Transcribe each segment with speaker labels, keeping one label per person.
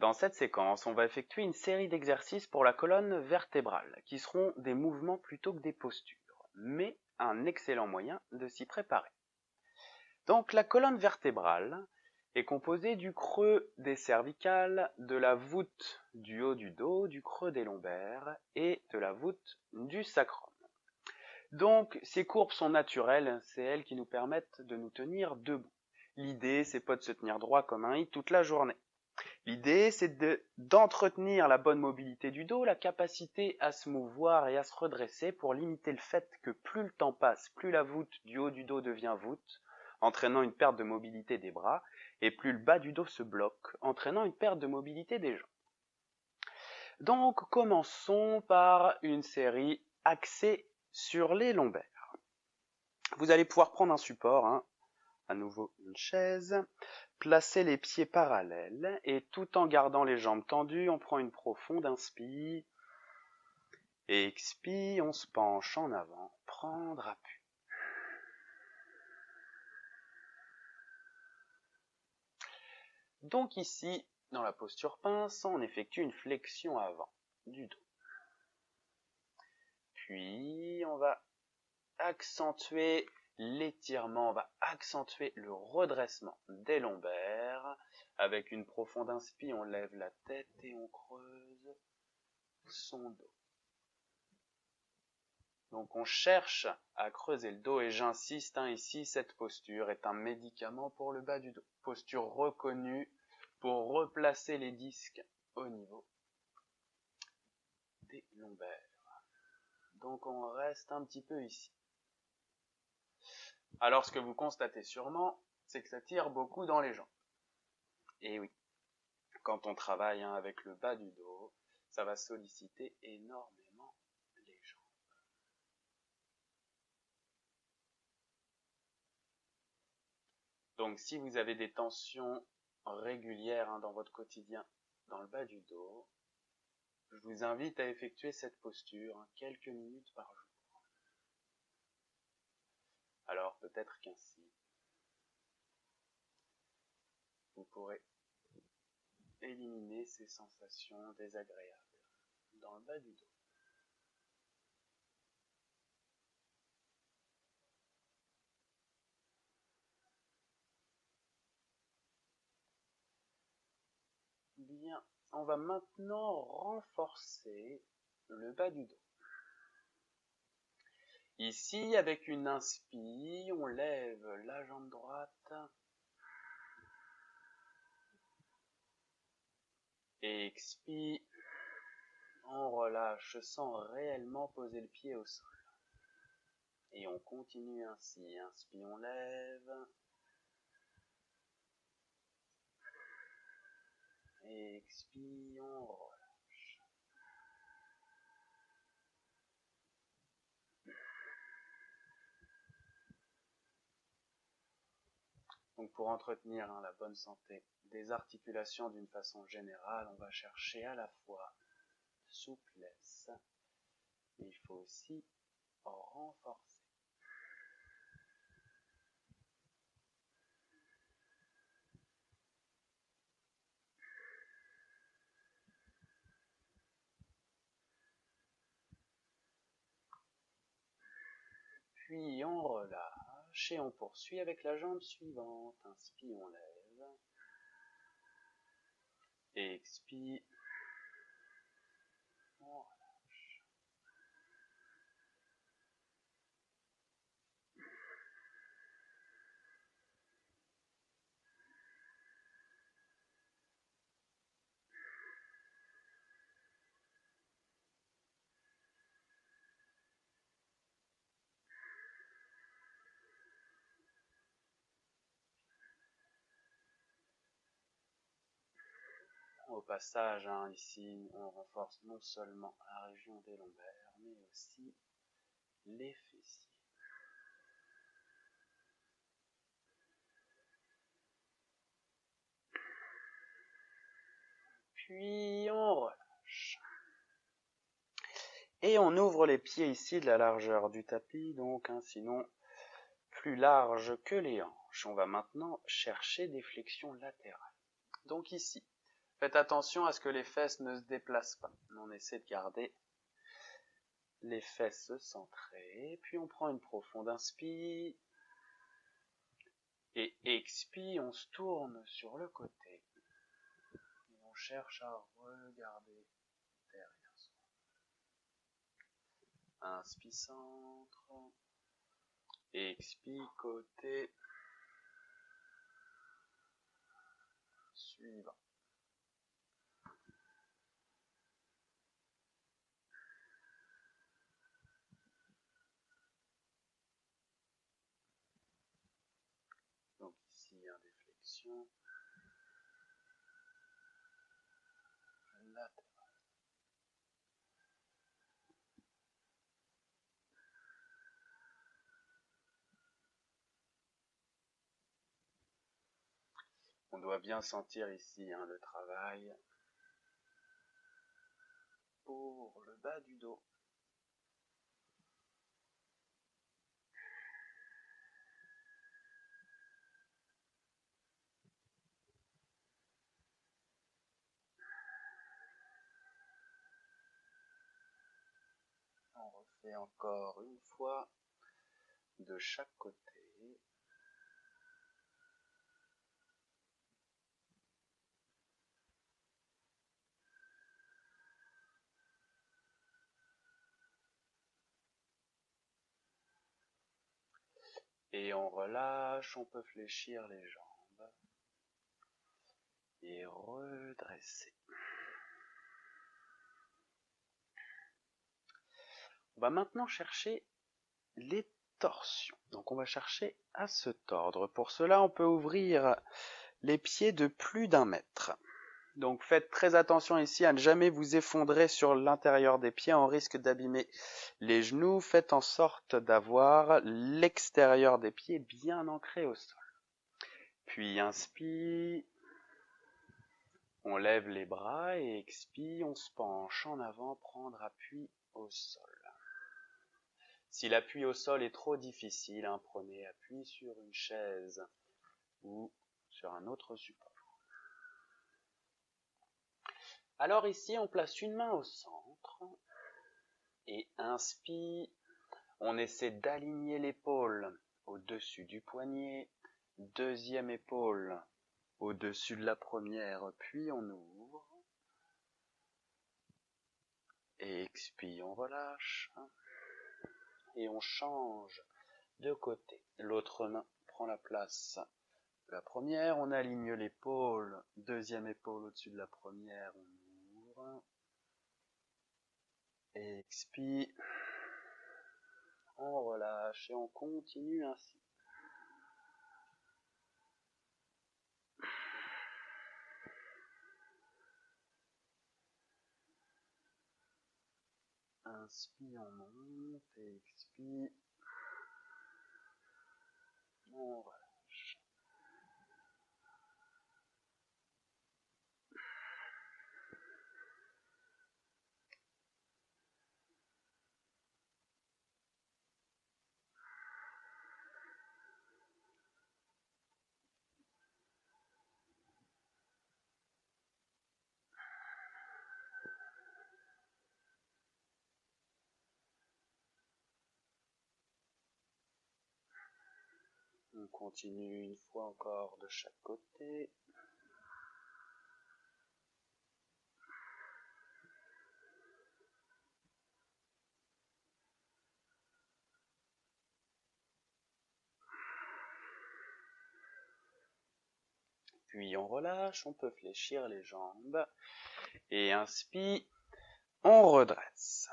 Speaker 1: Dans cette séquence, on va effectuer une série d'exercices pour la colonne vertébrale, qui seront des mouvements plutôt que des postures, mais un excellent moyen de s'y préparer. Donc la colonne vertébrale est composée du creux des cervicales, de la voûte du haut du dos, du creux des lombaires et de la voûte du sacrum. Donc ces courbes sont naturelles, c'est elles qui nous permettent de nous tenir debout. L'idée, c'est pas de se tenir droit comme un i toute la journée. L'idée, c'est d'entretenir la bonne mobilité du dos, la capacité à se mouvoir et à se redresser pour limiter le fait que plus le temps passe, plus la voûte du haut du dos devient voûte, entraînant une perte de mobilité des bras, et plus le bas du dos se bloque, entraînant une perte de mobilité des jambes. Donc, commençons par une série axée sur les lombaires. Vous allez pouvoir prendre un support, à nouveau une chaise, placer les pieds parallèles et tout en gardant les jambes tendues, on prend une profonde inspire et expire, on se penche en avant, prendre appui. Donc ici, dans la posture pince, on effectue une flexion avant du dos. Puis on va accentuer l'étirement, on va accentuer le redressement des lombaires. Avec une profonde inspire, on lève la tête et on creuse son dos. Donc on cherche à creuser le dos et j'insiste ici, cette posture est un médicament pour le bas du dos. Posture reconnue pour replacer les disques au niveau des lombaires. Donc on reste un petit peu ici. Alors ce que vous constatez sûrement, c'est que ça tire beaucoup dans les jambes. Et oui, quand on travaille avec le bas du dos, ça va solliciter énormément les jambes. Donc si vous avez des tensions régulières dans votre quotidien, dans le bas du dos, je vous invite à effectuer cette posture quelques minutes par jour. Alors peut-être qu'ainsi, vous pourrez éliminer ces sensations désagréables dans le bas du dos. Bien, on va maintenant renforcer le bas du dos. Ici, avec une inspire, on lève la jambe droite et expire, on relâche sans réellement poser le pied au sol. Et on continue ainsi, inspire, on lève et expire, on relâche. Donc pour entretenir la bonne santé des articulations d'une façon générale, on va chercher à la fois souplesse, mais il faut aussi renforcer. Puis on relâche et on poursuit avec la jambe suivante. Inspire, on lève. Et expire, on relâche. Au passage, ici, on renforce non seulement la région des lombaires, mais aussi les fessiers. Puis on relâche. Et on ouvre les pieds ici de la largeur du tapis, donc sinon plus large que les hanches. On va maintenant chercher des flexions latérales. Donc ici, Faites attention à ce que les fesses ne se déplacent pas. On essaie de garder les fesses centrées. Puis on prend une profonde inspire. Et expire, on se tourne sur le côté. Et on cherche à regarder derrière soi. Inspire centre. Expire côté. Suivant. Donc ici, indéflexion. Latérale. On doit bien sentir ici le travail pour le bas du dos. On refait encore une fois de chaque côté. Et on relâche, on peut fléchir les jambes et redresser. On va maintenant chercher les torsions. Donc on va chercher à se tordre. Pour cela, on peut ouvrir les pieds de plus d'1 mètre. Donc faites très attention ici à ne jamais vous effondrer sur l'intérieur des pieds, on risque d'abîmer les genoux. Faites en sorte d'avoir l'extérieur des pieds bien ancré au sol. Puis inspire, on lève les bras et expire, on se penche en avant, prendre appui au sol. Si l'appui au sol est trop difficile, prenez appui sur une chaise ou sur un autre support. Alors ici, on place une main au centre et inspire. On essaie d'aligner l'épaule au-dessus du poignet. Deuxième épaule au-dessus de la première, puis on ouvre. Et expire, on relâche. Et on change de côté. L'autre main prend la place de la première. On aligne l'épaule. Deuxième épaule au-dessus de la première, on ouvre. Et expire. On relâche et on continue ainsi. Inspire, on monte et expire. On relâche. On continue une fois encore de chaque côté. Puis on relâche, on peut fléchir les jambes. Et inspire, on redresse.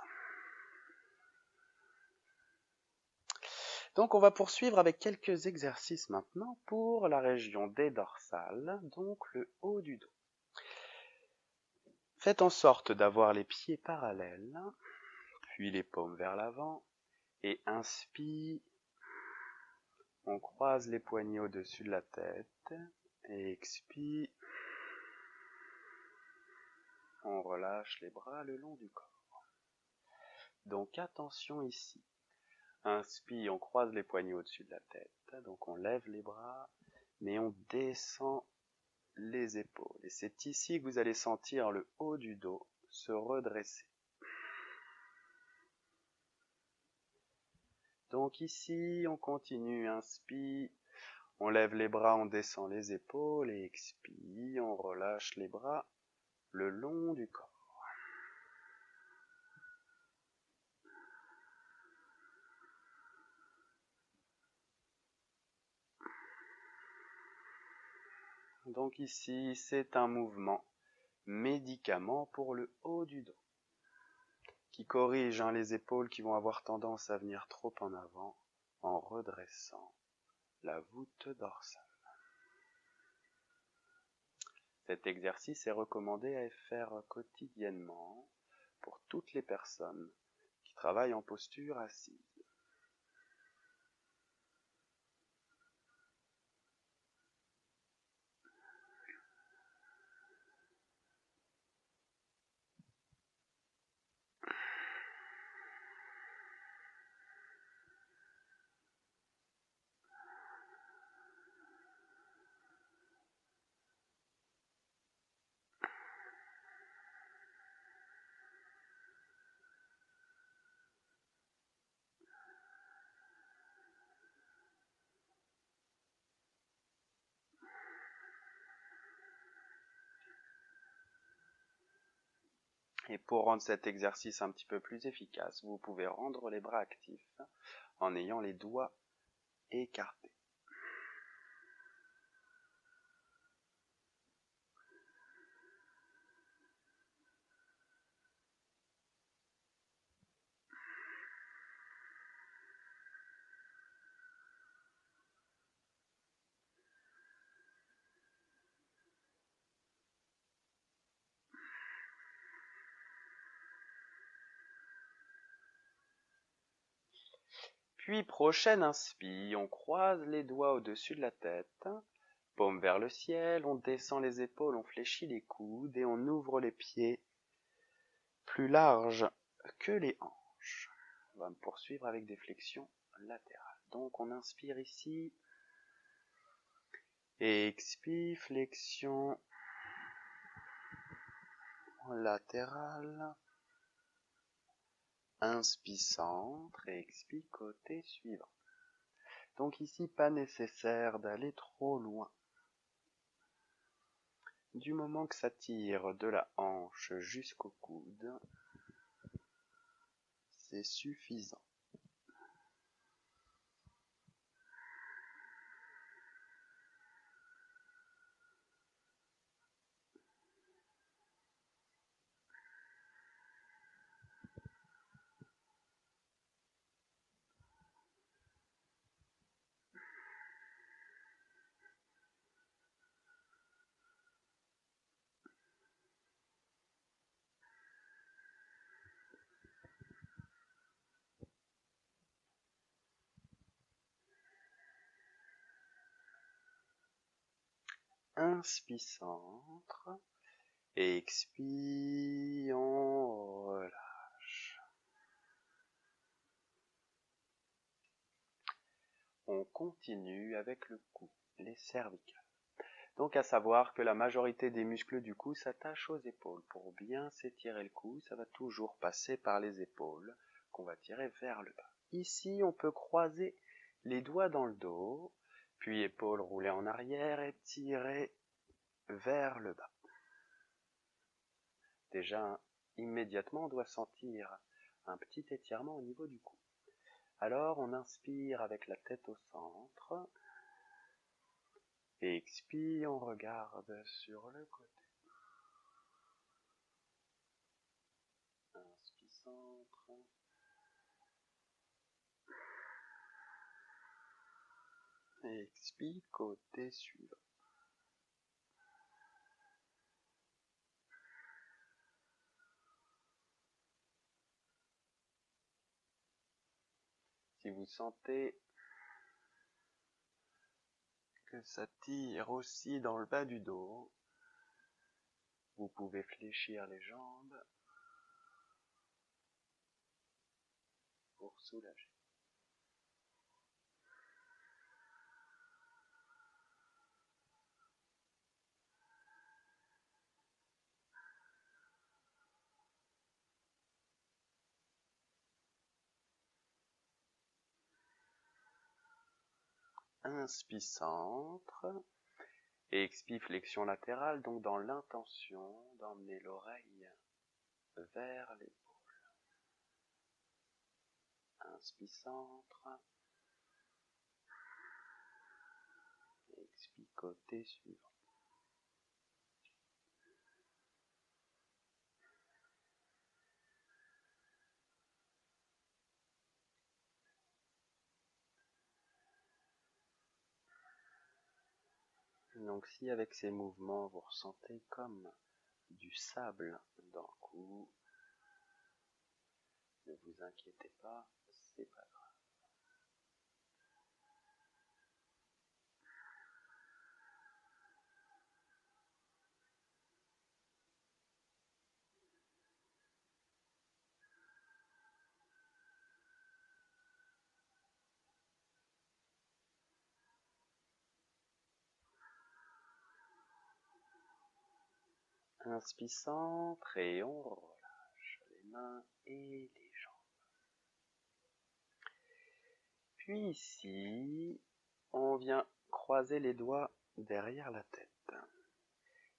Speaker 1: Donc on va poursuivre avec quelques exercices maintenant pour la région des dorsales, donc le haut du dos. Faites en sorte d'avoir les pieds parallèles, puis les paumes vers l'avant, et inspire, on croise les poignets au-dessus de la tête, et expire, on relâche les bras le long du corps. Donc attention ici. Inspire, on croise les poignets au-dessus de la tête, donc on lève les bras, mais on descend les épaules. Et c'est ici que vous allez sentir le haut du dos se redresser. Donc ici, on continue, inspire, on lève les bras, on descend les épaules et expire, on relâche les bras le long du corps. Donc ici, c'est un mouvement médicament pour le haut du dos, qui corrige les épaules qui vont avoir tendance à venir trop en avant en redressant la voûte dorsale. Cet exercice est recommandé à faire quotidiennement pour toutes les personnes qui travaillent en posture assise. Et pour rendre cet exercice un petit peu plus efficace, vous pouvez rendre les bras actifs en ayant les doigts écartés. Puis prochaine inspire, on croise les doigts au-dessus de la tête, paume vers le ciel, on descend les épaules, on fléchit les coudes et on ouvre les pieds plus larges que les hanches. On va poursuivre avec des flexions latérales. Donc on inspire ici et expire, flexion latérale. Inspire centre et expire côté suivant. Donc ici, pas nécessaire d'aller trop loin. Du moment que ça tire de la hanche jusqu'au coude, c'est suffisant. Inspire centre et expire, on relâche. On continue avec le cou, les cervicales. Donc à savoir que la majorité des muscles du cou s'attachent aux épaules. Pour bien s'étirer le cou, ça va toujours passer par les épaules qu'on va tirer vers le bas. Ici, on peut croiser les doigts dans le dos, puis épaules roulées en arrière et tirer vers le bas. Déjà, immédiatement, on doit sentir un petit étirement au niveau du cou. Alors, on inspire avec la tête au centre. Et expire, on regarde sur le côté. Inspire centre. Et expire côté suivant. Si vous sentez que ça tire aussi dans le bas du dos, vous pouvez fléchir les jambes pour soulager. inspi centre et expi flexion latérale, donc dans l'intention d'emmener l'oreille vers l'épaule. Inspi centre, expi côté suivant. Donc si avec ces mouvements vous ressentez comme du sable dans le cou, ne vous inquiétez pas, c'est pas grave. Inspi centre et on relâche les mains et les jambes. Puis ici, on vient croiser les doigts derrière la tête.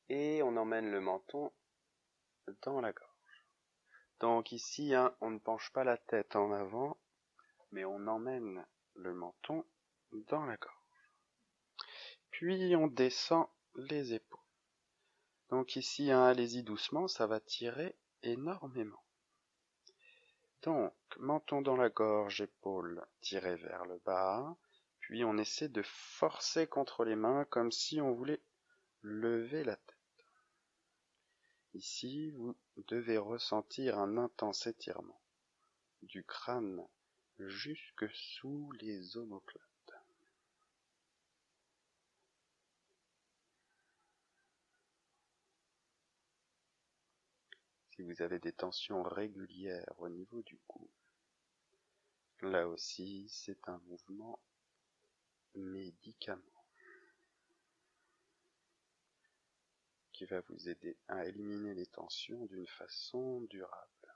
Speaker 1: Et on emmène le menton dans la gorge. Donc ici, on ne penche pas la tête en avant, mais on emmène le menton dans la gorge. Puis on descend les épaules. Donc ici, allez-y doucement, ça va tirer énormément. Donc, menton dans la gorge, épaules tirées vers le bas, puis on essaie de forcer contre les mains comme si on voulait lever la tête. Ici, vous devez ressentir un intense étirement du crâne jusque sous les omoplates. Si vous avez des tensions régulières au niveau du cou, là aussi, c'est un mouvement médicament qui va vous aider à éliminer les tensions d'une façon durable.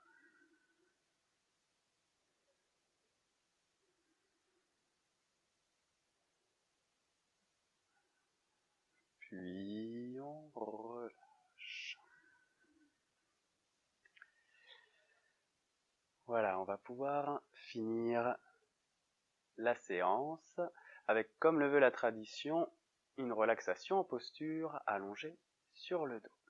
Speaker 1: Puis on relâche. Voilà, on va pouvoir finir la séance avec, comme le veut la tradition, une relaxation en posture allongée sur le dos.